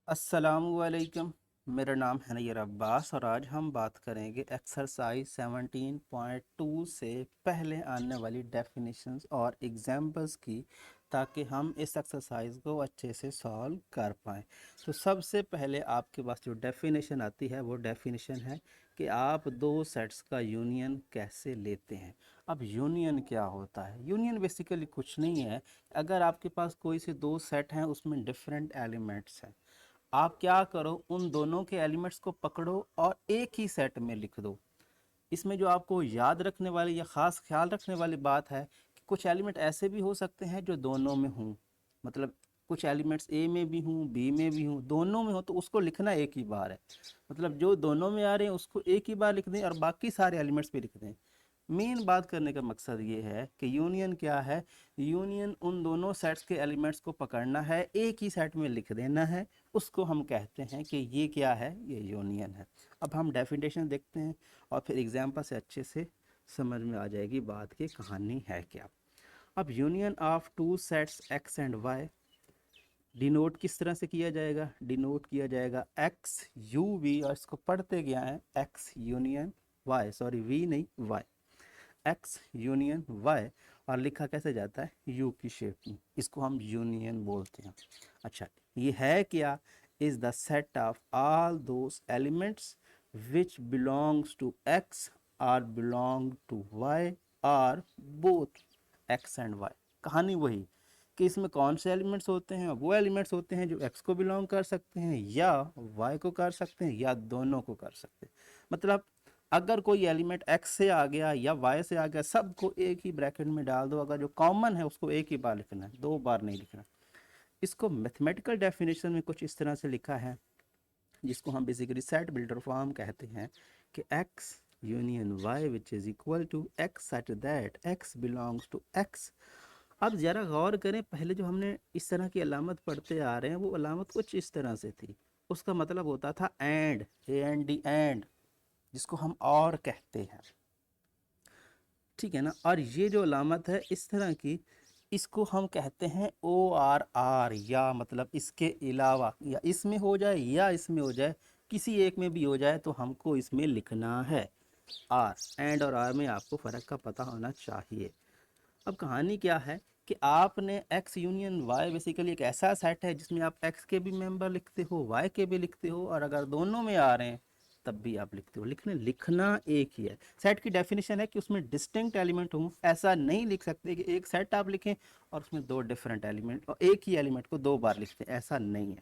अस्सलामुअलैकुम। मेरा नाम है नैयर अब्बास और आज हम बात करेंगे एक्सरसाइज 17.2 से पहले आने वाली डेफिनेशंस और एग्जांपल्स की, ताकि हम इस एक्सरसाइज को अच्छे से सॉल्व कर पाएँ। तो सबसे पहले आपके पास जो डेफिनेशन आती है वो डेफिनेशन है कि आप दो सेट्स का यूनियन कैसे लेते हैं। अब यूनियन क्या होता है? यूनियन बेसिकली कुछ नहीं है। अगर आपके पास कोई से दो सेट हैं, उसमें डिफरेंट एलिमेंट्स हैं, आप क्या करो, उन दोनों के एलिमेंट्स को पकड़ो और एक ही सेट में लिख दो। इसमें जो आपको याद रखने वाली या ख़ास ख्याल रखने वाली बात है कि कुछ एलिमेंट ऐसे भी हो सकते हैं जो दोनों में हों। मतलब कुछ एलिमेंट्स ए में भी हूँ, बी में भी हूँ, दोनों में हो, तो उसको लिखना एक ही बार है। मतलब जो दोनों में आ रहे हैं उसको एक ही बार लिख दें और बाकी सारे एलिमेंट्स भी लिख दें। मेन बात करने का मकसद ये है कि यूनियन क्या है। यूनियन उन दोनों सेट्स के एलिमेंट्स को पकड़ना है, एक ही सेट में लिख देना है। उसको हम कहते हैं कि ये क्या है, ये यूनियन है। अब हम डेफिनेशन देखते हैं और फिर एग्जाम्पल से अच्छे से समझ में आ जाएगी बात की कहानी है क्या। अब union of two sets X and Y denote किस तरह से किया जाएगा? डिनोट किया जाएगा एक्स यू वी, और इसको पढ़ते क्या है, X union Y, sorry V नहीं वाई, एक्स यूनियन वाई। और लिखा कैसे जाता है? यू की शेप में। इसको हम यूनियन बोलते हैं। अच्छा, ये है क्या? Is the set of all those elements which belongs to X or belong to Y or both X and Y. कहानी वही कि इसमें कौन से एलिमेंट्स होते हैं? वो एलिमेंट्स होते हैं जो एक्स को बिलोंग कर सकते हैं या वाई को कर सकते हैं या दोनों को कर सकते हैं। मतलब अगर कोई एलिमेंट एक्स से आ गया या वाई से आ गया, सबको एक ही ब्रैकेट में डाल दो। अगर जो कॉमन है उसको एक ही बार लिखना है, दो बार नहीं लिखना। इसको मैथमेटिकल डेफिनेशन में कुछ इस तरह से लिखा है, जिसको हम बेसिकली सेट बिल्डर फॉर्म कहते हैं, कि X union Y which is equal to X such that X belongs to X. अब ज़रा गौर करें, पहले जो हमने इस तरह की अलामत पढ़ते आ रहे हैं वो अलामत कुछ इस तरह से थी। उसका मतलब होता था and, A N D and, जिसको हम और कहते हैं। ठीक है ना? और ये जो अलामत है इस तरह की, इसको हम कहते हैं ओ आर आर, या मतलब इसके अलावा, या इसमें हो जाए या इसमें हो जाए, किसी एक में भी हो जाए तो हमको इसमें लिखना है आर। एंड और आर में आपको फ़र्क का पता होना चाहिए। अब कहानी क्या है कि आपने एक्स यूनियन वाई बेसिकली एक ऐसा सेट है जिसमें आप एक्स के भी मेंबर लिखते हो, वाई के भी लिखते हो, और अगर दोनों में आ रहे हैं तब भी आप लिखते हो। लिखना एक ही है। सेट की डेफिनेशन है कि उसमें डिस्टिंक्ट एलिमेंट हों। ऐसा नहीं लिख सकते कि एक सेट आप लिखें और उसमें दो डिफरेंट एलिमेंट, और एक ही एलिमेंट को दो बार लिखते हैं, ऐसा नहीं है।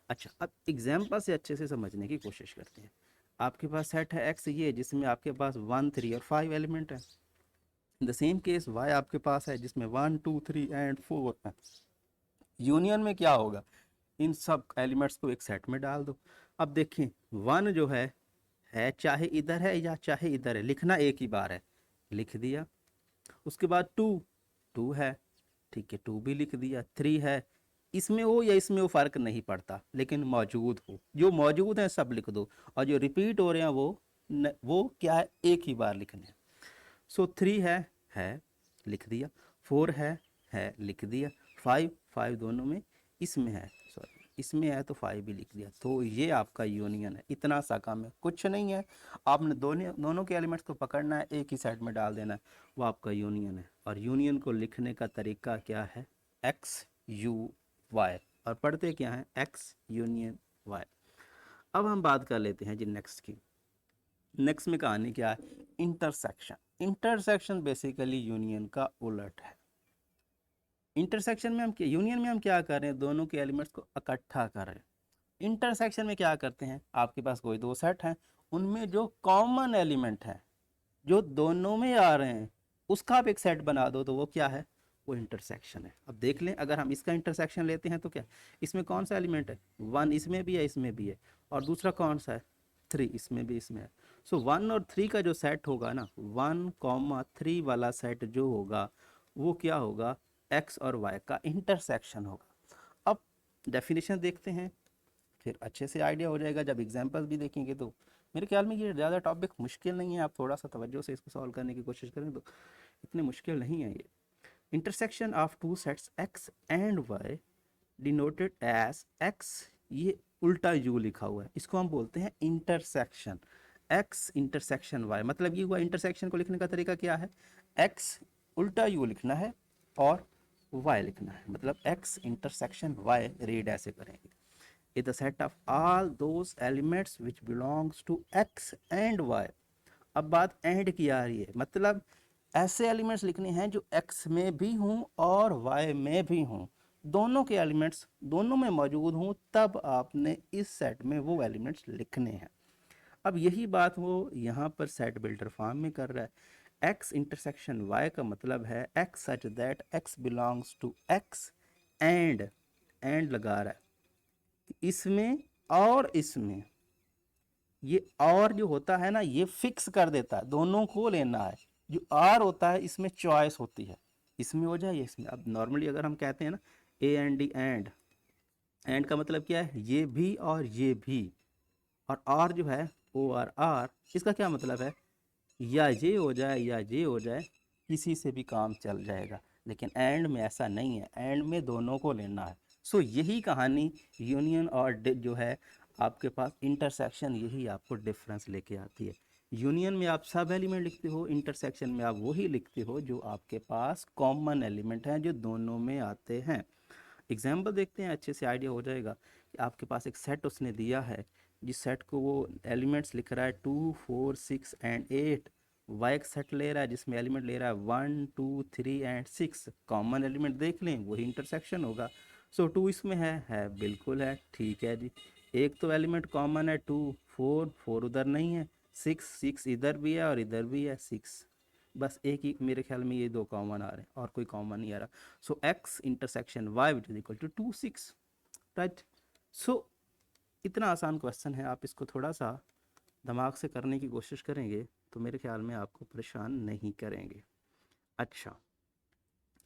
अच्छा, अब एग्जाम्पल से अच्छे से समझने की कोशिश करते हैं। आपके पास सेट है एक्स ये, जिसमें आपके पास 1 3 और 5 एलिमेंट है। द सेम केस वाई आपके पास है जिसमें 1 2 3 एंड 4 है। यूनियन में क्या होगा? इन सब एलिमेंट्स को एक सेट में डाल दो। अब देखें, वन जो है चाहे इधर है या चाहे इधर है, लिखना एक ही बार है, लिख दिया। उसके बाद टू, टू है, ठीक है, टू भी लिख दिया। थ्री है, इसमें हो या इसमें हो फर्क नहीं पड़ता, लेकिन मौजूद हो, जो मौजूद है सब लिख दो। और जो रिपीट हो रहे हैं वो क्या है, एक ही बार लिखने हैं। सो थ्री है लिख दिया। फोर है लिख दिया। फाइव, फाइव दोनों में, इसमें है, सॉरी इसमें है तो फाइव भी लिख दिया। तो ये आपका यूनियन है। इतना सा काम है, कुछ नहीं है। आपने दोनों दोनों के एलिमेंट्स को पकड़ना है, एक ही साइड में डाल देना है, वो आपका यूनियन है। और यूनियन को लिखने का तरीका क्या है? एक्स यू वाई, और पढ़ते क्या है? X union Y. अब हम बात कर लेते हैं जी नेक्स्ट की। नेक्स्ट में कहानी क्या है? इंटरसेक्शन। इंटरसेक्शन बेसिकली यूनियन का उलट है। इंटरसेक्शन में हम क्या, यूनियन में हम क्या कर रहे हैं? दोनों के एलिमेंट्स को इकट्ठा कर रहे हैं। इंटरसेक्शन में क्या करते हैं? आपके पास कोई दो सेट हैं, उनमें जो कॉमन एलिमेंट है, जो दोनों में आ रहे हैं, उसका आप एक सेट बना दो, तो वो क्या है? वो इंटरसेक्शन है। अब देख लें, अगर हम इसका इंटरसेक्शन लेते हैं तो क्या, इसमें कौन सा एलिमेंट है? वन इसमें भी है, इसमें भी है, और दूसरा कौन सा है? थ्री, इसमें भी इसमें है। सो वन और थ्री का जो सेट होगा ना, 1 3 वाला सेट जो होगा, वो क्या होगा? एक्स और वाई का इंटरसेक्शन होगा। अब डेफिनेशन देखते हैं, फिर अच्छे से आइडिया हो जाएगा। जब एग्जाम्पल भी देखेंगे तो मेरे ख्याल में ये ज़्यादा टॉपिक मुश्किल नहीं है। आप थोड़ा सा तवज्जो से इसको सॉल्व करने की कोशिश करें तो इतने मुश्किल नहीं है ये। Intersection of two sets X and Y denoted as X ये उल्टा यू लिखा हुआ है, इसको हम बोलते हैं इंटरसेक्शन। एक्स इंटरसेक्शन वाई, मतलब ये हुआ इंटरसेक्शन को लिखने का तरीका क्या है, एक्स उल्टा यू लिखना है और वाई लिखना है, मतलब एक्स इंटरसेक्शन वाई रीड ऐसे करेंगे, is the set of all those elements which belongs to x and y। अब बात एंड की आ रही है, मतलब ऐसे एलिमेंट्स लिखने हैं जो x में भी हों और y में भी हों, दोनों के एलिमेंट्स दोनों में मौजूद हों, तब आपने इस सेट में वो एलिमेंट्स लिखने हैं। अब यही बात वो यहाँ पर सेट बिल्डर फॉर्म में कर रहा है। x इंटरसेक्शन y का मतलब है x such that x belongs to x and लगा रहा है इसमें और इसमें, ये और जो होता है ना ये फिक्स कर देता है, दोनों को लेना है। जो आर होता है इसमें चॉइस होती है, इसमें हो जाए इसमें। अब नॉर्मली अगर हम कहते हैं ना ए एंड डी एंड का मतलब क्या है, ये भी और ये भी, और आर जो है ओ आर, इसका क्या मतलब है, या ये हो जाए या ये हो जाए, किसी से भी काम चल जाएगा। लेकिन एंड में ऐसा नहीं है, एंड में दोनों को लेना है। सो यही कहानी यूनियन और जो है आपके पास इंटरसेक्शन, यही आपको डिफरेंस लेके आती है। यूनियन में आप सब एलिमेंट लिखते हो, इंटरसेक्शन में आप वही लिखते हो जो आपके पास कॉमन एलिमेंट हैं जो दोनों में आते हैं। एग्जाम्पल देखते हैं, अच्छे से आइडिया हो जाएगा कि आपके पास एक सेट उसने दिया है, जिस सेट को वो एलिमेंट्स लिख रहा है 2 4 6 एंड 8, वाई एक सेट ले रहा है जिसमें एलिमेंट ले रहा है 1 2 3 एंड 6, कॉमन एलिमेंट देख लें वही इंटरसेक्शन होगा। सो 2 इसमें है बिल्कुल है, ठीक है जी। एक तो एलिमेंट कॉमन है 2, 4 उधर नहीं है, 6 इधर भी है और इधर भी है 6, बस एक ही मेरे ख्याल में ये दो कॉमन आ रहे हैं और कोई कॉमन नहीं आ रहा। So x intersection y which is equal to 2 6, right. So इतना आसान क्वेश्चन है, आप इसको थोड़ा सा दिमाग से करने की कोशिश करेंगे तो मेरे ख्याल में आपको परेशान नहीं करेंगे। अच्छा,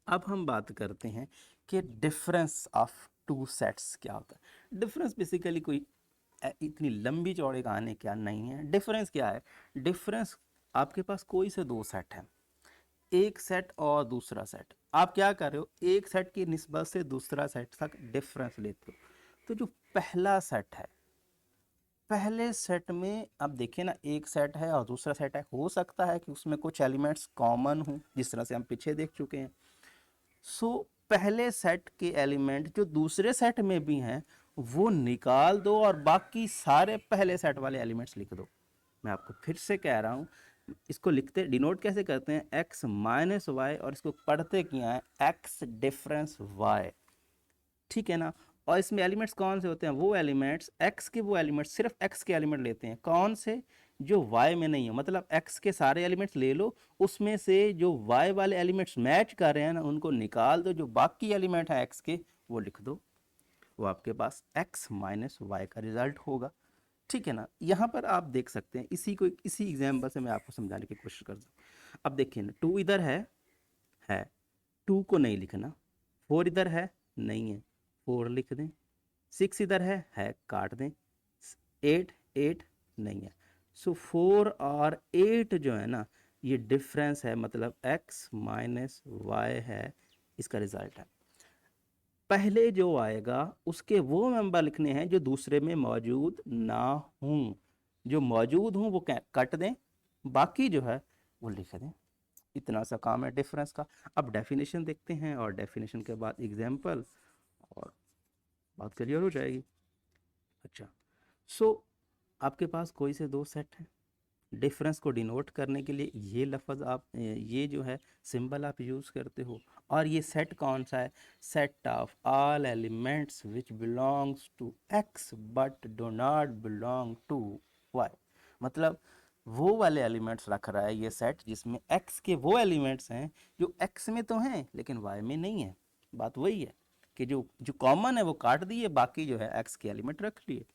अब हम बात करते हैं कि डिफरेंस ऑफ टू सेट्स क्या होता है। डिफरेंस बेसिकली कोई इतनी लंबी चौड़ी कहानी क्या नहीं है। डिफरेंस क्या है, डिफरेंस आपके पास कोई से दो सेट हैं, एक सेट और दूसरा सेट, आप क्या कर रहे हो, एक सेट की निस्बत से दूसरा सेट तक डिफरेंस लेते हो। तो जो पहला सेट है, पहले सेट में अब देखिए ना, एक सेट है और दूसरा सेट है, हो सकता है कि उसमें कुछ एलिमेंट्स कॉमन हो, जिस तरह से हम पीछे देख चुके हैं। सो पहले सेट के एलिमेंट जो दूसरे सेट में भी हैं वो निकाल दो और बाकी सारे पहले सेट वाले एलिमेंट्स लिख दो। मैं आपको फिर से कह रहा हूँ, इसको लिखते डिनोट कैसे करते हैं, x माइनस वाई, और इसको पढ़ते क्या है, x डिफरेंस y, ठीक है ना। और इसमें एलिमेंट्स कौन से होते हैं, वो एलिमेंट्स x के, वो एलिमेंट्स सिर्फ x के एलिमेंट लेते हैं, कौन से, जो y में नहीं है, मतलब x के सारे एलिमेंट्स ले लो, उसमें से जो y वाले एलिमेंट्स मैच कर रहे हैं ना उनको निकाल दो, जो बाकी एलिमेंट है x के वो लिख दो, वो आपके पास x माइनस वाई का रिजल्ट होगा, ठीक है ना। यहाँ पर आप देख सकते हैं, इसी एग्जाम्पल से मैं आपको समझाने की कोशिश करता हूँ। अब देखिए ना, 2 इधर है 2 को नहीं लिखना, 4 इधर है नहीं है, 4 लिख दें, 6 इधर है काट दें, 8 नहीं है। सो 4 और 8 जो है ना ये डिफरेंस है, मतलब x माइनस वाई है, इसका रिजल्ट है। पहले जो आएगा उसके वो मेंबर लिखने हैं जो दूसरे में मौजूद ना हों, जो मौजूद हों वो कट दें, बाकी जो है वो लिख दें। इतना सा काम है डिफरेंस का। अब डेफिनेशन देखते हैं और डेफिनेशन के बाद एग्जाम्पल, और बात क्लियर हो जाएगी। अच्छा, सो आपके पास कोई से दो सेट हैं, डिफरेंस को डिनोट करने के लिए ये लफ्ज़ आप, ये जो है सिंबल आप यूज़ करते हो, और ये सेट कौन सा है, set of all elements which belongs to X but do not belong to Y, मतलब वो वाले एलिमेंट्स रख रहा है ये सेट जिसमें एक्स के वो एलिमेंट्स हैं जो एक्स में तो हैं लेकिन वाई में नहीं है। बात वही है कि जो जो कॉमन है वो काट दिए, बाकी जो है एक्स के एलिमेंट रख लिए।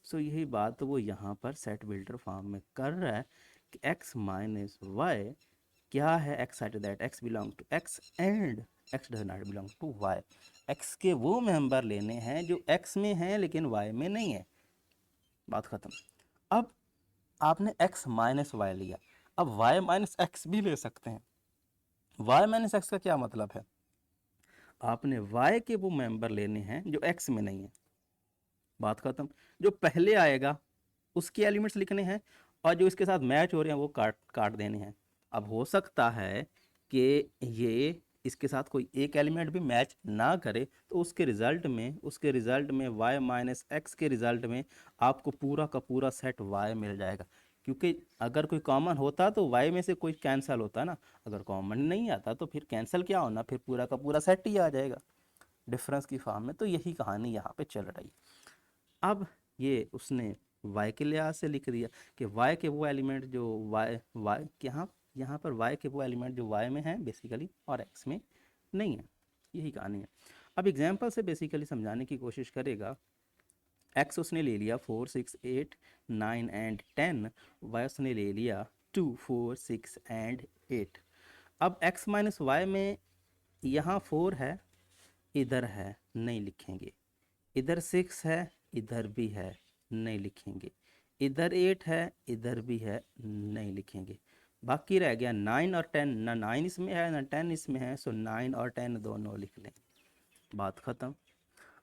सो यही बात वो यहाँ पर सेट बिल्डर फॉर्म में कर रहा है कि x माइनस वाई क्या है, x such that x belong to x and x does not belong to y, x के वो मेंबर लेने हैं जो x में हैं लेकिन y में नहीं है, बात खत्म। अब आपने x माइनस वाई लिया, अब y माइनस एक्स भी ले सकते हैं। y माइनस एक्स का क्या मतलब है, आपने y के वो मेंबर लेने हैं जो x में नहीं है, बात खत्म। जो पहले आएगा उसके एलिमेंट्स लिखने हैं और जो इसके साथ मैच हो रहे हैं वो काट काट देने हैं। अब हो सकता है कि ये इसके साथ कोई एक एलिमेंट भी मैच ना करे, तो उसके रिजल्ट में y माइनस एक्स के रिजल्ट में आपको पूरा का पूरा सेट y मिल जाएगा। क्योंकि अगर कोई कॉमन होता तो y में से कोई कैंसिल होता ना, अगर कॉमन नहीं आता तो फिर कैंसिल क्या होना, फिर पूरा का पूरा सेट ही आ जाएगा डिफरेंस की फॉर्म में। तो यही कहानी यहाँ पे चल रही। अब ये उसने y के लिहाज से लिख दिया कि y के वो एलिमेंट जो y यहाँ यहाँ पर y के वो एलिमेंट जो y में हैं बेसिकली और x में नहीं है। यही कहानी है। अब एग्जाम्पल से बेसिकली समझाने की कोशिश करेगा। x उसने ले लिया 4 6 8 9 एंड 10, y उसने ले लिया 2 4 6 एंड 8। अब x माइनस वाई में यहाँ 4 है, इधर है, नहीं लिखेंगे। इधर 6 है, इधर भी है, नहीं लिखेंगे। इधर 8 है, इधर भी है, नहीं लिखेंगे। बाकी रह गया 9 और 10, ना 9 इसमें है ना 10 इसमें है, सो 9 और 10 दोनों लिख लें। बात ख़त्म।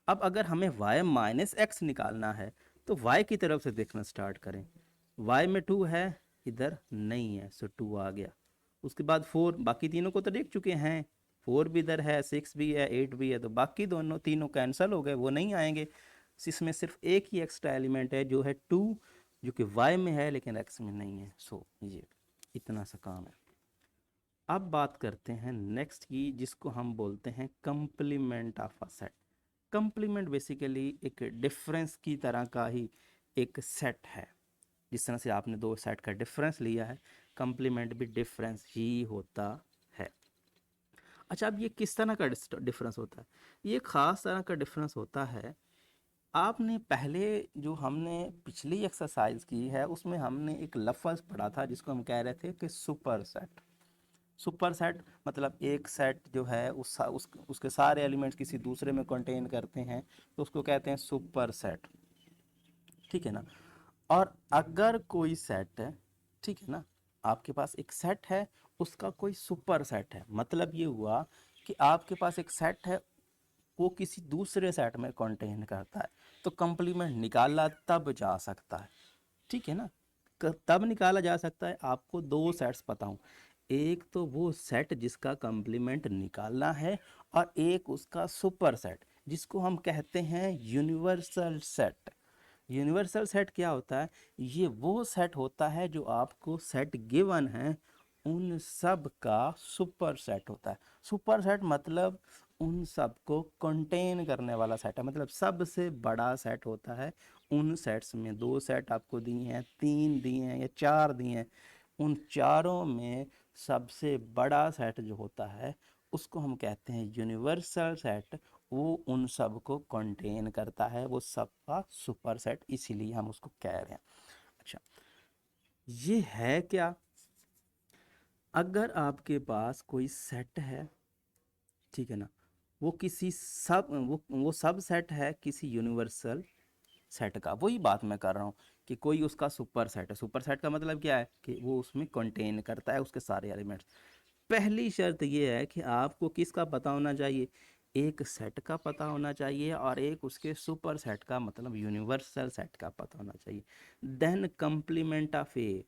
अब अगर हमें y माइनस एक्स निकालना है तो y की तरफ से देखना स्टार्ट करें। y में 2 है, इधर नहीं है, सो 2 आ गया। उसके बाद 4, बाकी तीनों को तो देख चुके हैं, 4 भी इधर है, 6 भी है, 8 भी है, तो बाकी दोनों तीनों कैंसिल हो गए, वो नहीं आएंगे। इसमें सिर्फ एक ही एक्स्ट्रा एलिमेंट है जो है 2, जो कि y में है लेकिन x में नहीं है। सो ये इतना सा काम है। अब बात करते हैं नेक्स्ट की, जिसको हम बोलते हैं complement of a set. Complement basically एक डिफरेंस की तरह का ही एक सेट है। जिस तरह से आपने दो सेट का डिफरेंस लिया है, कंप्लीमेंट भी डिफरेंस ही होता है। अच्छा, अब ये किस तरह का डिफरेंस होता है? ये ख़ास तरह का डिफरेंस होता है। आपने पहले जो हमने पिछली एक्सरसाइज की है उसमें हमने एक लफ्ज़ पढ़ा था जिसको हम कह रहे थे कि सुपर सेट। सुपर सेट मतलब एक सेट जो है उसके सारे एलिमेंट्स किसी दूसरे में कंटेन करते हैं, तो उसको कहते हैं सुपर सेट। ठीक है ना? और अगर कोई सेट है, ठीक है ना, आपके पास एक सेट है, उसका कोई सुपर सेट है, मतलब ये हुआ कि आपके पास एक सेट है, वो किसी दूसरे सेट में कंटेन करता है, तो कंप्लीमेंट निकाला तब जा सकता है। ठीक है ना? तब निकाला जा सकता है। आपको दो सेट्स बताऊं, एक तो वो सेट जिसका कंप्लीमेंट निकालना है और एक उसका सुपर सेट जिसको हम कहते हैं यूनिवर्सल सेट। यूनिवर्सल सेट क्या होता है? ये वो सेट होता है जो आपको सेट गिवन है उन सब का सुपर सेट होता है। सुपर सेट मतलब उन सब को कंटेन करने वाला सेट है, मतलब सबसे बड़ा सेट होता है। उन सेट्स में दो सेट आपको दिए हैं, तीन दिए हैं या चार दिए हैं, उन चारों में सबसे बड़ा सेट जो होता है उसको हम कहते हैं यूनिवर्सल सेट। वो उन सब को कंटेन करता है, वो सब का सुपर सेट, इसीलिए हम उसको कह रहे हैं। अच्छा, ये है क्या? अगर आपके पास कोई सेट है, ठीक है ना, वो किसी सब वो सब सेट है किसी यूनिवर्सल सेट का, वही बात मैं कर रहा हूँ कि कोई उसका सुपर सेट है। सुपर सेट का मतलब क्या है कि वो उसमें कंटेन करता है उसके सारे एलिमेंट्स। पहली शर्त ये है कि आपको किसका पता होना चाहिए? एक सेट का पता होना चाहिए और एक उसके सुपर सेट का मतलब यूनिवर्सल सेट का पता होना चाहिए। देन कंप्लीमेंट ऑफ ए।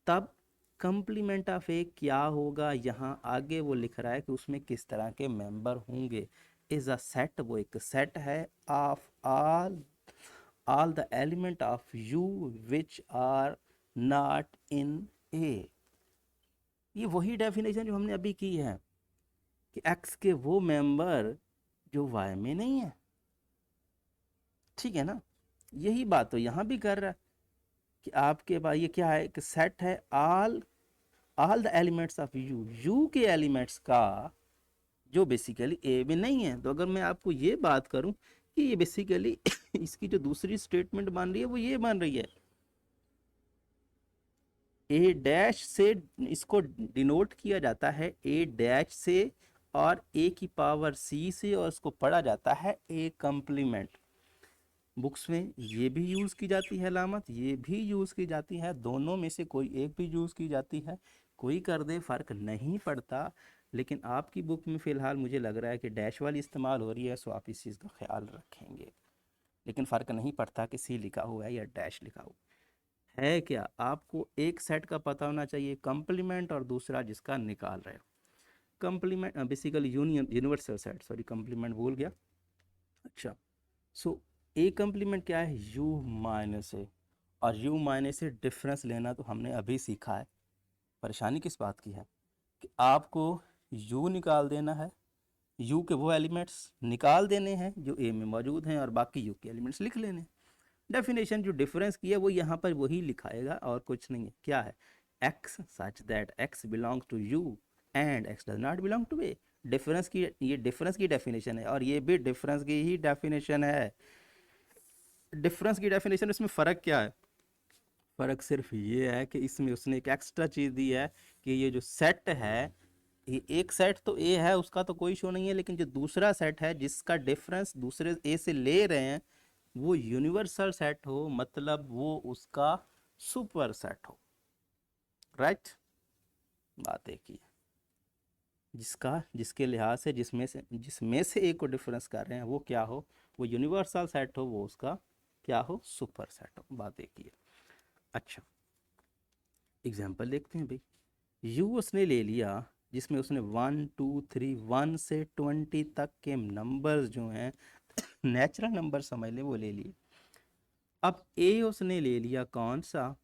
तब कंप्लीमेंट ऑफ ए क्या होगा? यहाँ आगे वो लिख रहा है कि उसमें किस तरह के मेंबर होंगे। इज अ सेट, वो एक सेट है of all the element of U which are not in A. ये वही डेफिनेशन जो हमने अभी की है कि एक्स के वो मेंबर जो वाई में नहीं है। ठीक है ना? यही बात तो यहाँ भी कर रहा है कि आपके पास ये क्या है कि सेट है all all the elements of you, you के एलिमेंट्स का जो बेसिकली ए में नहीं है। तो अगर मैं आपको ये बात करूं कि ये बेसिकली इसकी जो दूसरी स्टेटमेंट बन रही है वो ये बन रही है, ए डैश से इसको डिनोट किया जाता है ए डैश से और ए की पावर सी से, और इसको पढ़ा जाता है ए कंप्लीमेंट। बुक्स में ये भी यूज़ की जाती है अलामत, ये भी यूज़ की जाती है, दोनों में से कोई एक भी यूज़ की जाती है, कोई कर दे फ़र्क नहीं पड़ता। लेकिन आपकी बुक में फ़िलहाल मुझे लग रहा है कि डैश वाली इस्तेमाल हो रही है, सो आप इस चीज़ का ख्याल रखेंगे। लेकिन फ़र्क नहीं पड़ता कि सी लिखा हुआ है या डैश लिखा हुआ है। क्या आपको एक सेट का पता होना चाहिए कंप्लीमेंट और दूसरा जिसका निकाल रहे हो। Complement basically union universal set, sorry complement भूल गया। अच्छा, सो ए कंप्लीमेंट क्या है, u माइनस ए, और u माइनस ए डिफरेंस लेना तो हमने अभी सीखा है। परेशानी किस बात की है कि आपको u निकाल देना है, u के वो एलिमेंट्स निकाल देने हैं जो a में मौजूद हैं और बाकी u के एलिमेंट्स लिख लेने हैं। डेफिनेशन जो डिफरेंस की है वो यहाँ पर वही लिखाएगा और कुछ नहीं है। क्या है, x such that x belongs to u and x does not belong to a। Difference की, ये डिफरेंस की डेफिनेशन है और ये भी डिफरेंस की ही डेफिनेशन है। डिफरेंस की डेफिनेशन, इसमें फ़र्क क्या है, फ़र्क सिर्फ ये है कि इसमें उसने एक एक्स्ट्रा चीज़ दी है कि ये जो सेट है, ये एक सेट तो ए है उसका तो कोई इशू नहीं है, लेकिन जो दूसरा सेट है जिसका डिफरेंस दूसरे ए से ले रहे हैं वो यूनिवर्सल सेट हो, मतलब वो उसका सुपर सेट हो। राइट, बात एक ही है। जिसका जिसके लिहाज से जिसमें से एक को डिफरेंस कर रहे हैं वो क्या हो, वो यूनिवर्सल सेट हो, वो उसका क्या हो, सुपर सेट हो। बात एक ही है। अच्छा, एग्जाम्पल देखते हैं भाई। यू उसने ले लिया जिसमें उसने 1 2 3 1 से 20 तक के नंबर्स जो हैं नेचुरल नंबर समझ लें वो ले लिए। अब ए उसने ले लिया कौन सा,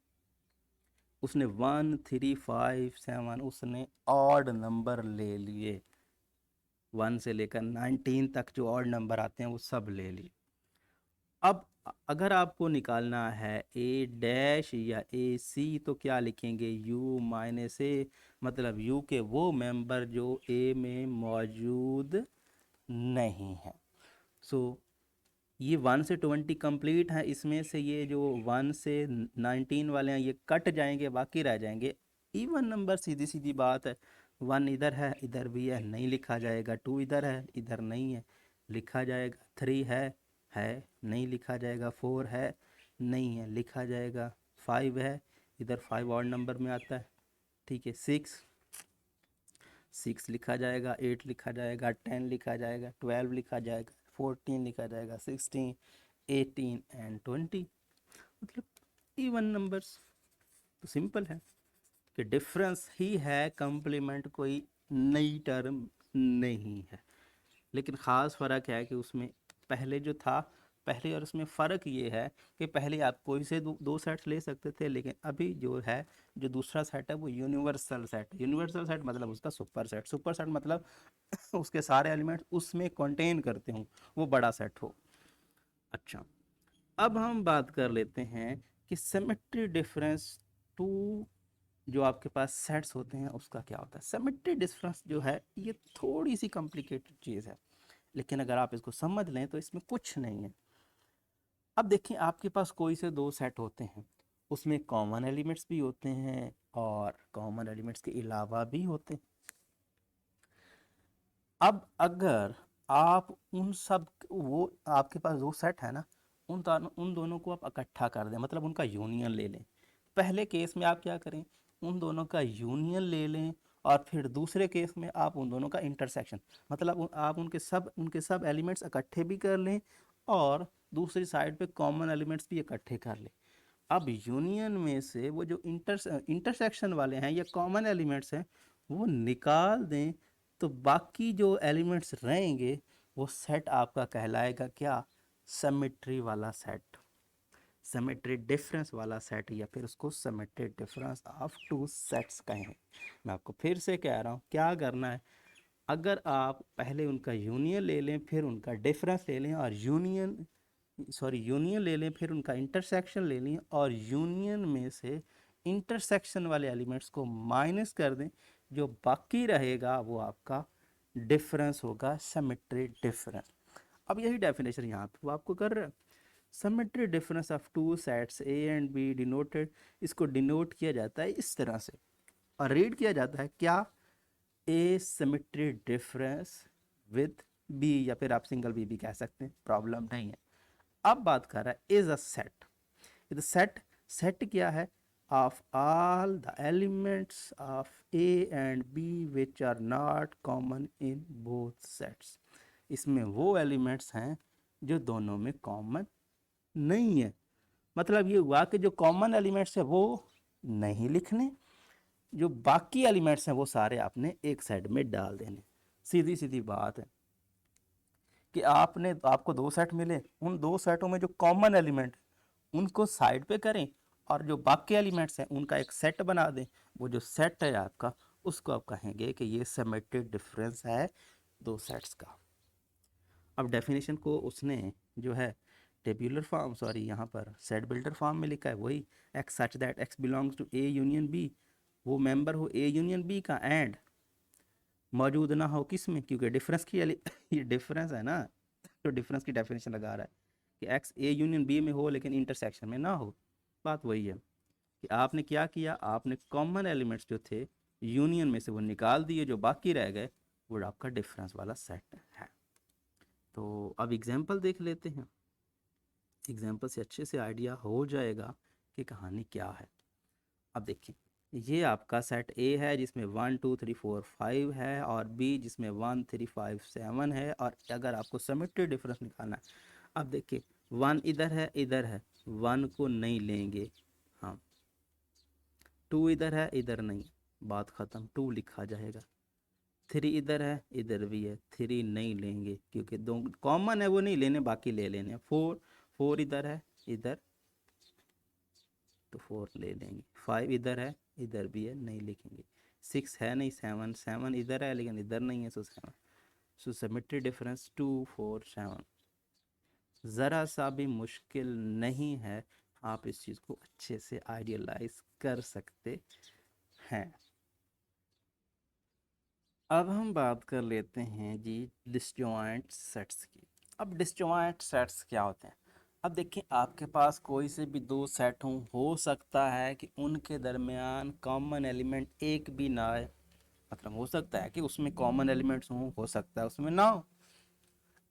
उसने 1 3 5 7, उसने ऑड नंबर ले लिए, 1 से लेकर 19 तक जो ऑड नंबर आते हैं वो सब ले लिए। अब अगर आपको निकालना है ए डैश या ए सी तो क्या लिखेंगे, u माइनस ए, मतलब u के वो मेंबर जो a में मौजूद नहीं है। सो ये 1 से 20 कंप्लीट है, इसमें से ये जो 1 से 19 वाले हैं ये कट जाएंगे, बाकी रह जाएंगे इवन नंबर। सीधी सीधी बात है, 1 इधर है इधर भी है नहीं लिखा जाएगा, 2 इधर है इधर नहीं है लिखा जाएगा, 3 है नहीं लिखा जाएगा, 4 है नहीं है लिखा जाएगा, 5 है इधर 5 और नंबर में आता है, ठीक है, 6 लिखा जाएगा, 8 लिखा जाएगा, 10 लिखा जाएगा, 12 लिखा जाएगा, 14 लिखा जाएगा, 16 18 एंड 20, मतलब इवन नंबर्स। तो सिंपल है कि डिफरेंस ही है, कंप्लीमेंट कोई नई टर्म नहीं है। लेकिन ख़ास फ़र्क है कि उसमें पहले जो था, पहले और उसमें फ़र्क ये है कि पहले आप कोई से दो सेट्स ले सकते थे, लेकिन अभी जो है जो दूसरा सेट है वो यूनिवर्सल सेट। यूनिवर्सल सेट मतलब उसका सुपर सेट, सुपर सेट मतलब उसके सारे एलिमेंट्स उसमें कंटेन करते हों, वो बड़ा सेट हो। अच्छा, अब हम बात कर लेते हैं कि सिमेट्री डिफरेंस टू जो आपके पास सेट्स होते हैं उसका क्या होता है। सिमेट्री डिफरेंस जो है ये थोड़ी सी कॉम्प्लिकेटेड चीज़ है, लेकिन अगर आप इसको समझ लें तो इसमें कुछ नहीं है। अब देखिए, आपके पास कोई से दो सेट होते हैं, उसमें कॉमन एलिमेंट्स भी होते हैं और कॉमन एलिमेंट्स के अलावा भी होते हैं। अब अगर आप उन सब, वो आपके पास दो सेट है ना, उन दोनों को आप इकट्ठा कर दें, मतलब उनका यूनियन ले लें। पहले केस में आप क्या करें, उन दोनों का यूनियन ले लें और फिर दूसरे केस में आप उन दोनों का इंटरसेक्शन, मतलब आप उनके सब एलिमेंट्स इकट्ठे भी कर लें और दूसरी साइड पे कॉमन एलिमेंट्स भी इकट्ठे कर लें। अब यूनियन में से वो जो इंटरसेक्शन वाले हैं या कॉमन एलिमेंट्स हैं वो निकाल दें, तो बाकी जो एलिमेंट्स रहेंगे वो सेट आपका कहलाएगा क्या, सिमेट्री वाला सेट, सिमेट्री डिफरेंस वाला सेट, या फिर उसको symmetry difference of two sets कहें। मैं आपको फिर से कह रहा हूँ क्या करना है, अगर आप पहले उनका यूनियन ले लें फिर उनका डिफरेंस ले लें और यूनियन ले लें फिर उनका इंटरसेक्शन ले लें और यूनियन में से इंटरसेक्शन वाले एलिमेंट्स को माइनस कर दें, जो बाकी रहेगा वो आपका डिफरेंस होगा, सिमेट्री डिफरेंस। अब यही डेफिनेशन यहाँ पे वो आपको कर रहा है। Symmetry difference of two sets A and B denoted, इसको डिनोट किया जाता है इस तरह से और रीड किया जाता है क्या, ए सिमेट्री डिफरेंस विद बी, या फिर आप सिंगल बी भी कह सकते हैं, प्रॉब्लम नहीं है। अब बात कर रहा है is a set, is set, set क्या है, of all the elements of A and B which are not common in both sets. इसमें वो एलिमेंट्स हैं जो दोनों में कॉमन नहीं है। मतलब ये हुआ कि जो कॉमन एलिमेंट्स है वो नहीं लिखने, जो बाकी एलिमेंट्स हैं वो सारे आपने एक साइड में डाल देने। सीधी सीधी बात है कि आपको दो सेट मिले, उन दो सेटों में जो कॉमन एलिमेंट उनको साइड पे करें और जो बाकी एलिमेंट्स हैं उनका एक सेट बना दें। वो जो सेट है आपका, उसको आप कहेंगे कि ये सिमेट्रिक डिफरेंस है दो सेट्स का। अब डेफिनेशन को उसने जो है टेबुलर फॉर्म, सॉरी यहाँ पर सेट बिल्डर फॉर्म में लिखा है, वही X such that X belongs to A union B, वो मेंबर हो ए यूनियन बी का, एंड मौजूद ना हो किस में, क्योंकि डिफरेंस की ये डिफरेंस है ना, तो डिफरेंस की डेफिनेशन लगा रहा है कि एक्स ए यूनियन बी में हो लेकिन इंटरसेक्शन में ना हो। बात वही है कि आपने क्या किया, आपने कॉमन एलिमेंट्स जो थे यूनियन में से वो निकाल दिए, जो बाकी रह गए वो आपका डिफरेंस वाला सेट है। तो अब एग्जाम्पल देख लेते हैं, एग्जाम्पल से अच्छे से आइडिया हो जाएगा कि कहानी क्या है। अब देखिए, ये आपका सेट ए है जिसमें 1 2 3 4 5 है, और बी जिसमें 1 3 5 7 है, और अगर आपको सिमेट्री डिफरेंस निकालना है, अब देखिए 1 इधर है इधर है, 1 को नहीं लेंगे हाँ, 2 इधर है इधर नहीं, बात ख़त्म, 2 लिखा जाएगा। 3 इधर है इधर भी है, 3 नहीं लेंगे क्योंकि दो कॉमन है वो नहीं लेने, बाकी ले लेने। 4 इधर है इधर, तो 4 ले लेंगे। 5 इधर है इधर भी है, नहीं लिखेंगे। 6 है नहीं, 7 इधर है लेकिन इधर नहीं है, सो 7। सो सिमेट्री डिफरेंस 2 4 7, ज़रा सा भी मुश्किल नहीं है, आप इस चीज़ को अच्छे से आइडियलाइज कर सकते हैं। अब हम बात कर लेते हैं जी डिसजॉइंट सेट्स की। अब डिसजॉइंट सेट्स क्या होते हैं? अब देखिए, आपके पास कोई से भी दो सेट हों, हो सकता है कि उनके दरमियान कॉमन एलिमेंट एक भी ना आए। मतलब हो सकता है कि उसमें कॉमन एलिमेंट्स हों, हो सकता है उसमें ना हो।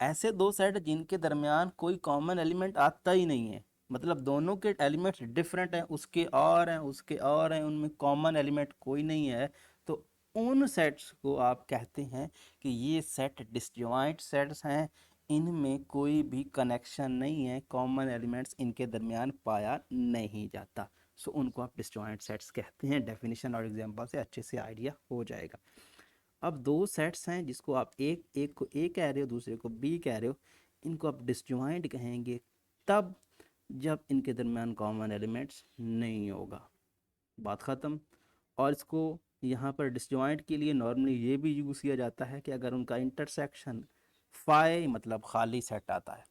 ऐसे दो सेट जिनके दरमियान कोई कॉमन एलिमेंट आता ही नहीं है, मतलब दोनों के एलिमेंट्स डिफरेंट हैं, उसके और हैं उसके और हैं, उनमें कॉमन एलिमेंट कोई नहीं है, तो उन सेट्स को आप कहते हैं कि ये सेट डिसजॉइंट सेट्स हैं, इनमें कोई भी कनेक्शन नहीं है, कॉमन एलिमेंट्स इनके दरमियान पाया नहीं जाता। सो उनको आप डिसजॉइंट सेट्स कहते हैं। डेफिनेशन और एग्जांपल से अच्छे से आइडिया हो जाएगा। अब दो सेट्स हैं जिसको आप एक एक को ए कह रहे हो, दूसरे को बी कह रहे हो, इनको आप डिसजॉइंट कहेंगे तब जब इनके दरमियान कॉमन एलिमेंट्स नहीं होगा, बात ख़त्म। और इसको यहाँ पर डिसजॉइंट के लिए नॉर्मली ये भी यूज़ किया जाता है कि अगर उनका इंटरसेक्शन फाई मतलब खाली सेट आता है,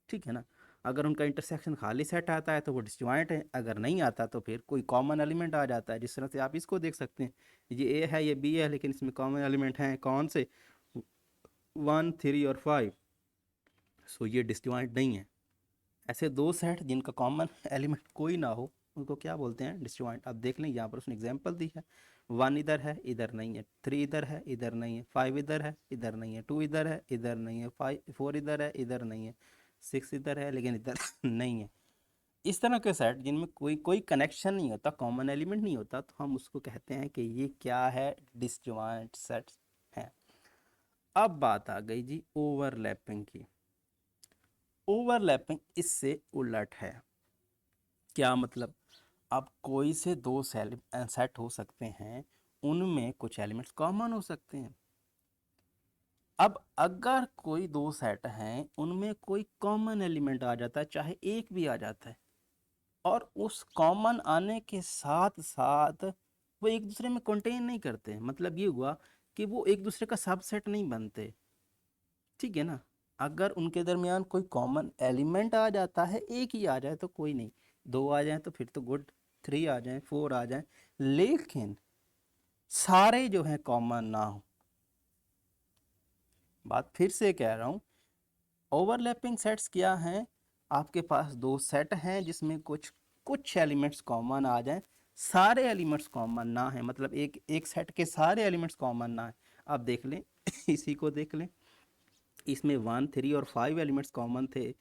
ठीक है ना, अगर उनका इंटरसेक्शन खाली सेट आता है तो वो डिसजॉइंट है, अगर नहीं आता तो फिर कोई कॉमन एलिमेंट आ जाता है। जिस तरह से आप इसको देख सकते हैं, ये ए है ये बी है, लेकिन इसमें कॉमन एलिमेंट हैं कौन से, 1 3 और 5। सो ये डिसजॉइंट नहीं है। ऐसे दो सेट जिनका कॉमन एलिमेंट कोई ना हो उनको क्या बोलते हैं, डिसजॉइंट। आप देख लें यहाँ पर उसने एग्जांपल दी है, 1 इधर है इधर नहीं है, 3 इधर है इधर नहीं है, 5 इधर है इधर नहीं है, 2 इधर है इधर नहीं है, 4 इधर है इधर नहीं है, 6 इधर है लेकिन इधर नहीं है। इस तरह के सेट जिनमें कोई कोई कनेक्शन नहीं होता, कॉमन एलिमेंट नहीं होता, तो हम उसको कहते हैं कि ये क्या है, डिसजॉइंट सेट्स हैं। अब बात आ गई जी ओवरलैपिंग की। ओवरलैपिंग इससे उलट है। क्या मतलब? अब कोई से दो सेट हो सकते हैं, उनमें कुछ एलिमेंट्स कॉमन हो सकते हैं। अब अगर कोई दो सेट हैं उनमें कोई कॉमन एलिमेंट आ जाता है, चाहे एक भी आ जाता है, और उस कॉमन आने के साथ साथ वो एक दूसरे में कंटेन नहीं करते, मतलब ये हुआ कि वो एक दूसरे का सबसेट नहीं बनते, ठीक है ना। अगर उनके दरमियान कोई कॉमन एलिमेंट आ जाता है, एक ही आ जाए तो कोई नहीं, दो आ जाए तो फिर तो गुड, 3 आ जाए 4 आ जाए, लेकिन सारे जो हैं कॉमन ना हो। बात फिर से कह रहा हूँ, ओवरलैपिंग सेट्स क्या हैं? आपके पास दो सेट हैं जिसमें कुछ कुछ एलिमेंट्स कॉमन आ जाएं, सारे एलिमेंट्स कॉमन ना है, मतलब एक एक सेट के सारे एलिमेंट्स कॉमन ना है। आप देख लें इसी को देख लें, इसमें 1 3 और 5 एलिमेंट्स कॉमन थे,